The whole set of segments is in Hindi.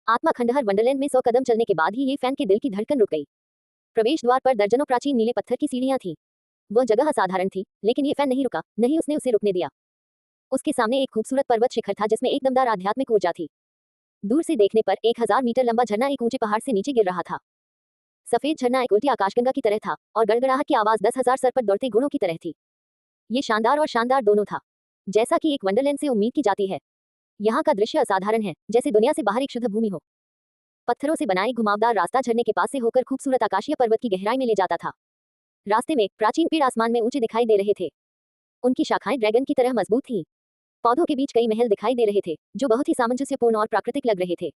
आत्मा खंडहर वंडरलैंड में 100 कदम चलने के बाद ही ये फैन के दिल की धड़कन रुक गई। प्रवेश द्वार पर दर्जनों प्राचीन नीले पत्थर की सीढ़ियां थीं। वह जगह असाधारण थी, लेकिन ये फैन नहीं रुका, नहीं उसने उसे रुकने दिया। उसके सामने एक खूबसूरत पर्वत शिखर था जिसमें एक दमदार आध्यात्मिक ऊर्जा थी। दूर से देखने पर 1000 मीटर लंबा झरना एक ऊंचे पहाड़ से नीचे गिर रहा था। सफेद झरना एक उल्टी आकाशगंगा की तरह था और गड़गड़ाहट की आवाज 10,000 सर पर दौड़ते घोड़ों की तरह थी। ये शानदार और शानदार दोनों था, जैसा कि एक वंडरलैंड से उम्मीद की जाती है। यहाँ का दृश्य असाधारण है, जैसे दुनिया से बाहर एक शुद्ध भूमि हो। पत्थरों से बना एक घुमावदार रास्ता झरने के पास से होकर खूबसूरत आकाशीय पर्वत की गहराई में ले जाता था। रास्ते में प्राचीन पेड़ आसमान में ऊंचे दिखाई दे रहे थे। उनकी शाखाएं ड्रैगन की तरह मजबूत थीं। पौधों के बीच कई महल दिखाई दे रहे थे, जो बहुत ही सामंजस्यपूर्ण और प्राकृतिक लग रहे थे।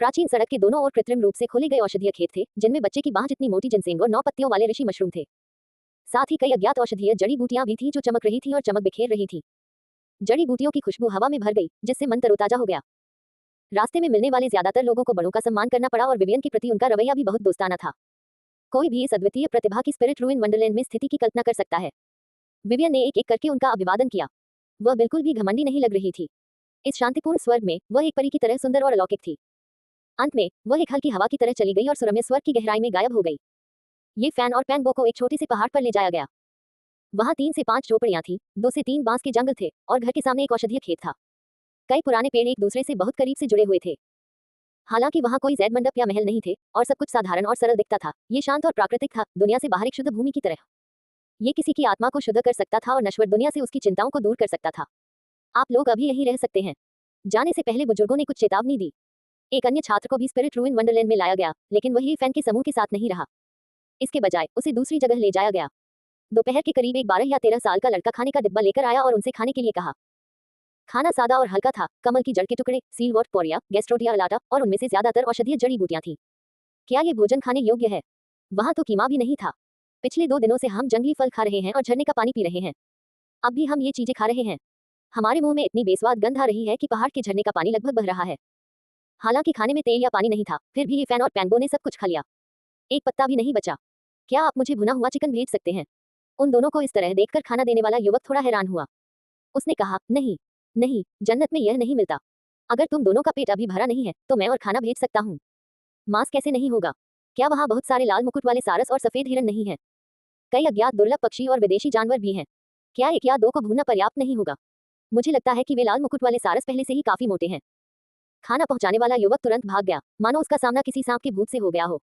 प्राचीन सड़क के दोनों ओर कृत्रिम रूप से खोले गए औषधीय खेत थे, जिनमें बच्चे की बांह जितनी मोटी जिनसेंग और 9 पत्तियों वाले ऋषि मशरूम थे। साथ ही कई अज्ञात औषधीय जड़ी बूटियां भी थीं जो चमक रही थीं और चमक बिखेर रही थी। जड़ी बूटियों की खुशबू हवा में भर गई, जिससे मन तरोताजा हो गया। रास्ते में मिलने वाले ज्यादातर लोगों को बड़ों का सम्मान करना पड़ा और विवियन के प्रति उनका रवैया भी बहुत दोस्ताना था। कोई भी इस अद्वितीय प्रतिभा की स्पिरिट रूइन वंडरलैंड में स्थिति की कल्पना कर सकता है। विवियन ने एक एक करके उनका अभिवादन किया। वह बिल्कुल भी घमंडी नहीं लग रही थी। इस शांतिपूर्ण स्वर्ग में वह एक परी की तरह सुंदर और अलौकिक थी। अंत में वह एक हल्की हवा की तरह चली गई और सुरम्य स्वर्ग की गहराई में गायब हो गई। ये फैन और पैनबो को एक छोटे से पहाड़ पर ले जाया गया। वहां 3 से 5 झोपड़ियां थीं, 2 से 3 बांस के जंगल थे और घर के सामने एक औषधीय खेत था। कई पुराने पेड़ एक दूसरे से बहुत करीब से जुड़े हुए थे। हालांकि वहां कोई जैद मंडप या महल नहीं थे और सब कुछ साधारण और सरल दिखता था। ये शांत और प्राकृतिक था, दुनिया से बाहर एक शुद्ध भूमि की तरह। ये किसी की आत्मा को शुद्ध कर सकता था और नश्वर दुनिया से उसकी चिंताओं को दूर कर सकता था। आप लोग अभी यहीं रह सकते हैं। जाने से पहले बुजुर्गों ने कुछ चेतावनी दी। एक अन्य छात्र को भी स्पिरिट रूइन वंडरलैंड में लाया गया, लेकिन वह फैन के समूह के साथ नहीं रहा। इसके बजाय उसे दूसरी जगह ले जाया गया। दोपहर के करीब एक 12 या 13 साल का लड़का खाने का डिब्बा लेकर आया और उनसे खाने के लिए कहा। खाना सादा और हल्का था, कमल की जड़ के टुकड़े, सीलवॉट पोरिया, गैस्ट्रोडिया अलाटा और उनमें से ज्यादातर औषधीय जड़ी बूटियां थीं। क्या ये भोजन खाने योग्य है? वहां तो कीमा भी नहीं था। पिछले 2 दिनों से हम जंगली फल खा रहे हैं और झरने का पानी पी रहे हैं। अब भी हम ये चीजें खा रहे हैं। हमारे मुंह में इतनी बेस्वाद गंध आ रही है कि पहाड़ के झरने का पानी लगभग बह रहा है। हालांकि खाने में तेल या पानी नहीं था, फिर भी ये फैन और पैनबो ने सब कुछ खा लिया। एक पत्ता भी नहीं बचा। क्या आप मुझे भुना हुआ चिकन भेज सकते हैं? उन दोनों को इस तरह देखकर खाना देने वाला युवक थोड़ा हैरान हुआ। उसने कहा, नहीं, नहीं, जन्नत में यह नहीं मिलता। अगर तुम दोनों का पेट अभी भरा नहीं है, तो मैं और खाना भेज सकता हूँ। मांस कैसे नहीं होगा? क्या वहाँ बहुत सारे लाल मुकुट वाले सारस और सफेद हिरन नहीं हैं? कई अज्ञात दुर्लभ पक्षी और विदेशी जानवर भी हैं। क्या 1 या 2 को भूनना पर्याप्त नहीं होगा? मुझे लगता है कि वे लाल मुकुट वाले सारस पहले से ही काफी मोटे हैं। खाना पहुंचाने वाला युवक तुरंत भाग गया, मानो उसका सामना किसी सांप के भूत से हो गया हो।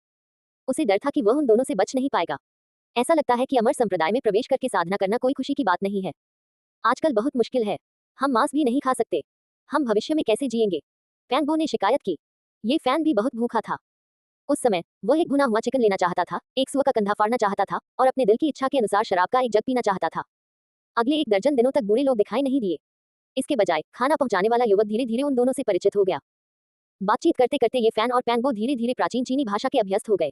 उसे डर था कि वह उन दोनों से बच नहीं पाएगा। ऐसा लगता है कि अमर संप्रदाय में प्रवेश करके साधना करना कोई खुशी की बात नहीं है। आजकल बहुत मुश्किल है। हम मांस भी नहीं खा सकते। हम भविष्य में कैसे जिएंगे? पैंगबो ने शिकायत की। ये फैन भी बहुत भूखा था। उस समय वह एक भुना हुआ चिकन लेना चाहता था, एक सुअर का कंधा फाड़ना चाहता था और अपने दिल की इच्छा के अनुसार शराब का एक जग पीना चाहता था। अगले 1 दर्जन दिनों तक बूढ़े लोग दिखाई नहीं दिए। इसके बजाय खाना पहुंचाने वाला युवक धीरे धीरे उन दोनों से परिचित हो गया। बातचीत करते करते ये फैन और पैंगबो धीरे धीरे प्राचीन चीनी भाषा के अभ्यस्त हो गए।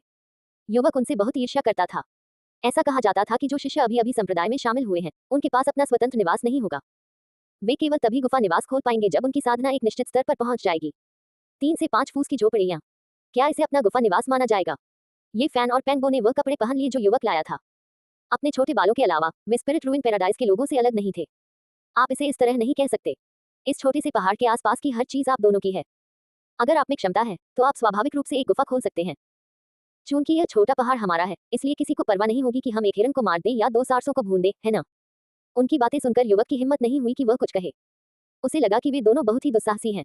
युवक उनसे बहुत ईर्ष्या करता था। ऐसा कहा जाता था कि जो शिष्य अभी अभी संप्रदाय में शामिल हुए हैं, उनके पास अपना स्वतंत्र निवास नहीं होगा। वे केवल तभी गुफा निवास खोल पाएंगे जब उनकी साधना एक निश्चित स्तर पर पहुंच जाएगी। 3 से 5 फूस की झोपड़ियां, क्या इसे अपना गुफा निवास माना जाएगा? ये फैन और पैंगबो ने वह कपड़े पहन लिए जो युवक लाया था। अपने छोटे बालों के अलावा वे स्पिरिट रूइन पैराडाइज के लोगों से अलग नहीं थे। आप इसे इस तरह नहीं कह सकते। इस छोटे से पहाड़ के आसपास की हर चीज आप दोनों की है। अगर आप में क्षमता है, तो आप स्वाभाविक रूप से एक गुफा खोल सकते हैं। चूंकि यह छोटा पहाड़ हमारा है, इसलिए किसी को परवाह नहीं होगी कि हम एक हिरन को मार दें या 2 सारसों को भून दें, है ना? उनकी बातें सुनकर युवक की हिम्मत नहीं हुई कि वह कुछ कहे। उसे लगा कि वे दोनों बहुत ही दुस्साहसी हैं।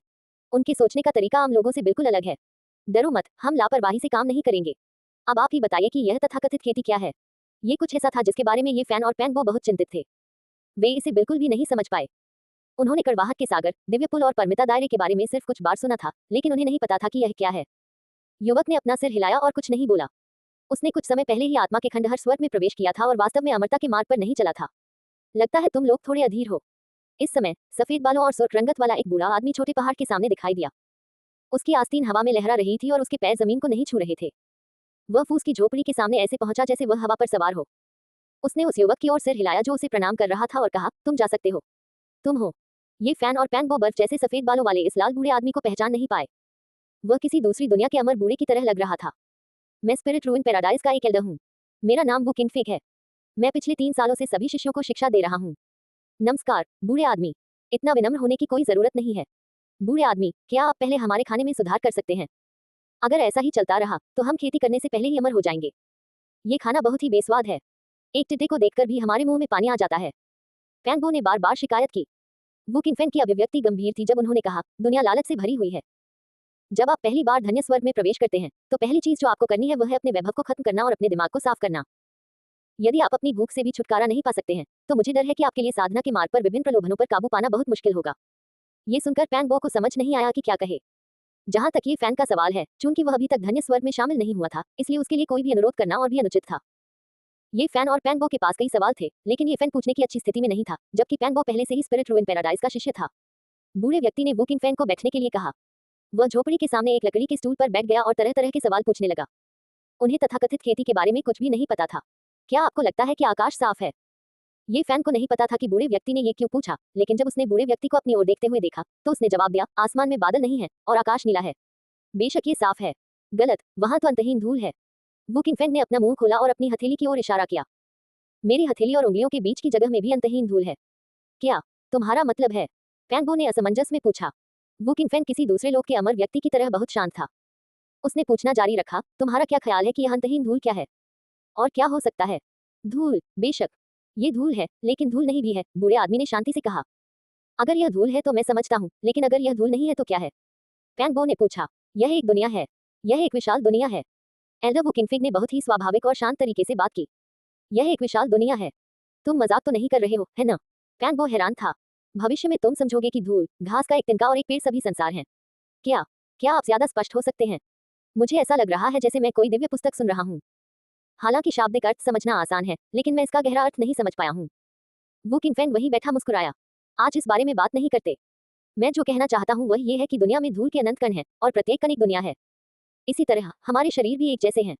उनके सोचने का तरीका आम लोगों से बिल्कुल अलग है। डरो मत, हम लापरवाही से काम नहीं करेंगे। अब आप ही बताइए कि यह तथाकथित खेती क्या है? ये कुछ ऐसा था जिसके बारे में ये फैन और पैंगबो बहुत चिंतित थे। वे इसे बिल्कुल भी नहीं समझ पाए। उन्होंने कड़वाहट के सागर, दिव्य पुल और परमिता दायरे के बारे में सिर्फ कुछ बार सुना था, लेकिन उन्हें नहीं पता था कि यह क्या है। युवक ने अपना सिर हिलाया और कुछ नहीं बोला। उसने कुछ समय पहले ही आत्मा के खंडहर स्वर्ग में प्रवेश किया था और वास्तव में अमरता के मार्ग पर नहीं चला था। लगता है तुम लोग थोड़े अधीर हो। इस समय सफेद बालों और सुर्ख रंगत वाला एक बूढ़ा आदमी छोटे पहाड़ के सामने दिखाई दिया। उसकी आस्तीन हवा में लहरा रही थी और उसके पैर जमीन को नहीं छू रहे थे। वह फूस की झोपड़ी के सामने ऐसे पहुंचा जैसे वह हवा पर सवार हो। उसने उस युवक की ओर सिर हिलाया जो उसे प्रणाम कर रहा था और कहा, तुम जा सकते हो। तुम हो? ये फैन और पैंगबो बर्फ जैसे सफेद बालों वाले इस लाल बूढ़े आदमी को पहचान नहीं पाए। वह किसी दूसरी दुनिया के अमर बूढ़े की तरह लग रहा था। मैं स्पिरिट रूइन पैराडाइज का एक एल्डर हूँ। मेरा नाम वू किंगफिग है। मैं पिछले 3 सालों से सभी शिष्यों को शिक्षा दे रहा हूँ। नमस्कार, बूढ़े आदमी। इतना विनम्र होने की कोई जरूरत नहीं है। बूढ़े आदमी, क्या आप पहले हमारे खाने में सुधार कर सकते हैं? अगर ऐसा ही चलता रहा तो हम खेती करने से पहले ही अमर हो जाएंगे। ये खाना बहुत ही बेस्वाद है। एक टिड्डे को देखकर भी हमारे मुंह में पानी आ जाता है। पैंगो ने बार बार शिकायत की। वो किनफेंग की अभिव्यक्ति गंभीर थी जब उन्होंने कहा, दुनिया लालच से भरी हुई है। जब आप पहली बार धन्य स्वर्ग में प्रवेश करते हैं तो पहली चीज जो आपको करनी है वह है अपने वैभव को खत्म करना और अपने दिमाग को साफ करना। यदि आप अपनी भूख से भी छुटकारा नहीं पा सकते हैं तो मुझे डर है कि आपके लिए साधना के मार्ग पर विभिन्न प्रलोभनों पर काबू पाना बहुत मुश्किल होगा। ये सुनकर पैंगो को समझ नहीं आया कि क्या कहे। जहां तक ये फैन का सवाल है, चूंकि वह अभी तक धन्य स्वर्ग में शामिल नहीं हुआ था, इसलिए उसके लिए कोई भी अनुरोध करना और भी अनुचित था। ये फैन और पैंगो के पास कई सवाल थे, लेकिन ये फैन पूछने की अच्छी स्थिति में नहीं था, जबकि पैंगो पहले से ही स्पिरिट रूइन पैराडाइज का शिष्य था। बूढ़े व्यक्ति ने वुकिंग फैन को बैठने के लिए कहा। वह झोपड़ी के सामने एक लकड़ी के स्टूल पर बैठ गया और तरह तरह के सवाल पूछने लगा। उन्हें तथाकथित खेती के बारे में कुछ भी नहीं पता था। क्या आपको लगता है कि आकाश साफ है? ये फैन को नहीं पता था कि बूढ़े व्यक्ति ने ये क्यों पूछा, लेकिन जब उसने बूढ़े व्यक्ति को अपनी ओर देखते हुए देखा तो उसने जवाब दिया, आसमान में बादल नहीं है और आकाश नीला है। बेशक ये साफ है। गलत, वहां तो अंतहीन धूल है। वुकिंग फैन ने अपना मुंह खोला और अपनी हथेली की ओर इशारा किया। मेरी हथेली और उंगलियों के बीच की जगह में भी अंतहीन धूल है। क्या तुम्हारा मतलब है? पैंगो ने असमंजस में पूछा। वुकिंग फैन किसी दूसरे लोग के अमर व्यक्ति की तरह बहुत शांत था। उसने पूछना जारी रखा, तुम्हारा क्या ख्याल है कि यह अंतहीन धूल क्या है? और क्या हो सकता है? धूल, बेशक ये धूल है, लेकिन धूल नहीं भी है, बूढ़े आदमी ने शांति से कहा। अगर यह धूल है तो मैं समझता हूँ, लेकिन अगर यह धूल नहीं है तो क्या है? पैंगो ने पूछा। यह एक दुनिया है। यह एक विशाल दुनिया है। एल्डर वुकिंगफिग ने बहुत ही स्वाभाविक और शांत तरीके से बात की। यह एक विशाल दुनिया है। तुम मजाक तो नहीं कर रहे हो, है ना? पैंगो हैरान था। भविष्य में तुम समझोगे कि धूल, घास का एक तिनका और एक पेड़ सभी संसार हैं। क्या क्या आप ज्यादा स्पष्ट हो सकते हैं? मुझे ऐसा लग रहा है जैसे मैं कोई दिव्य पुस्तक सुन रहा हूँ। हालांकि शाब्दिक अर्थ समझना आसान है, लेकिन मैं इसका गहरा अर्थ नहीं समझ पाया हूँ। वुकिंग फैंग वहीं बैठा मुस्कुराया। आज इस बारे में बात नहीं करते। मैं जो कहना चाहता हूँ वह ये है कि दुनिया में धूल के अनंत कण हैं और प्रत्येक कण एक दुनिया है। इसी तरह हमारे शरीर भी एक जैसे हैं।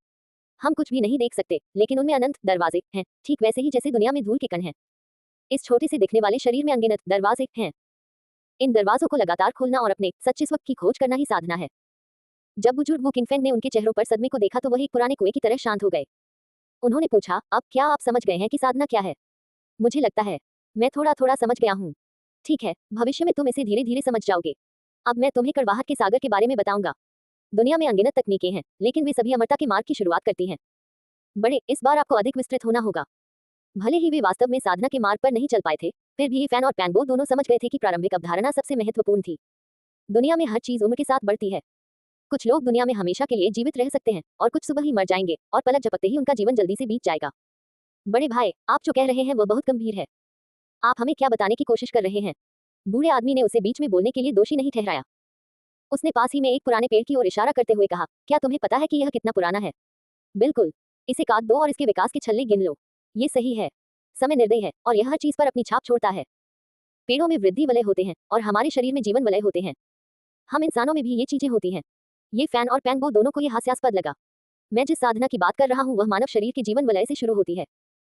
हम कुछ भी नहीं देख सकते, लेकिन उनमें अनंत दरवाजे हैं, ठीक वैसे ही जैसे दुनिया में धूल के कण हैं। इस छोटे से दिखने वाले शरीर में अनगिनत दरवाजे हैं। इन दरवाजों को लगातार खोलना और अपने सच्चे स्वप्न की खोज करना ही साधना है। जब बुजुर्ग वुकिंग फैंग ने उनके चेहरों पर सदमे को देखा तो वह एक पुराने कुएं की तरह शांत हो गए। उन्होंने पूछा, अब क्या आप समझ गए हैं कि साधना क्या है? मुझे लगता है मैं थोड़ा थोड़ा समझ गया हूँ। ठीक है, भविष्य में तुम इसे धीरे धीरे समझ जाओगे। अब मैं तुम्हें कड़वाहट के सागर के बारे में बताऊंगा। दुनिया में अनगिनत तकनीकें हैं, लेकिन वे सभी अमरता के मार्ग की शुरुआत करती हैं। बड़े, इस बार आपको अधिक विस्तृत होना होगा। भले ही वे वास्तव में साधना के मार्ग पर नहीं चल पाए थे, फिर भी फैन और पैंगो दोनों समझ गए थे कि प्रारंभिक अवधारणा सबसे महत्वपूर्ण थी। दुनिया में हर चीज उम्र के साथ बढ़ती है। कुछ लोग दुनिया में हमेशा के लिए जीवित रह सकते हैं और कुछ सुबह ही मर जाएंगे और पलक झपकते ही उनका जीवन जल्दी से बीत जाएगा। बड़े भाई, आप जो कह रहे हैं वह बहुत गंभीर है। आप हमें क्या बताने की कोशिश कर रहे हैं? बूढ़े आदमी ने उसे बीच में बोलने के लिए दोषी नहीं ठहराया। उसने पास ही में एक पुराने पेड़ की ओर इशारा करते हुए कहा, क्या तुम्हें पता है कि यह कितना पुराना है? बिल्कुल। इसे काट दो और इसके विकास के छल्ले गिन लो। ये सही है। समय निर्दयी है और यह हर चीज पर अपनी छाप छोड़ता है। पेड़ों में वृद्धि वलय होते हैं और हमारे शरीर में जीवन वलय होते हैं। हम इंसानों में भी ये चीजें होती हैं। ये फैन और पैंगो दोनों को ये हास्यास्पद लगा। मैं जिस साधना की बात कर रहा हूँ वह मानव शरीर के जीवन वलय से शुरू होती है।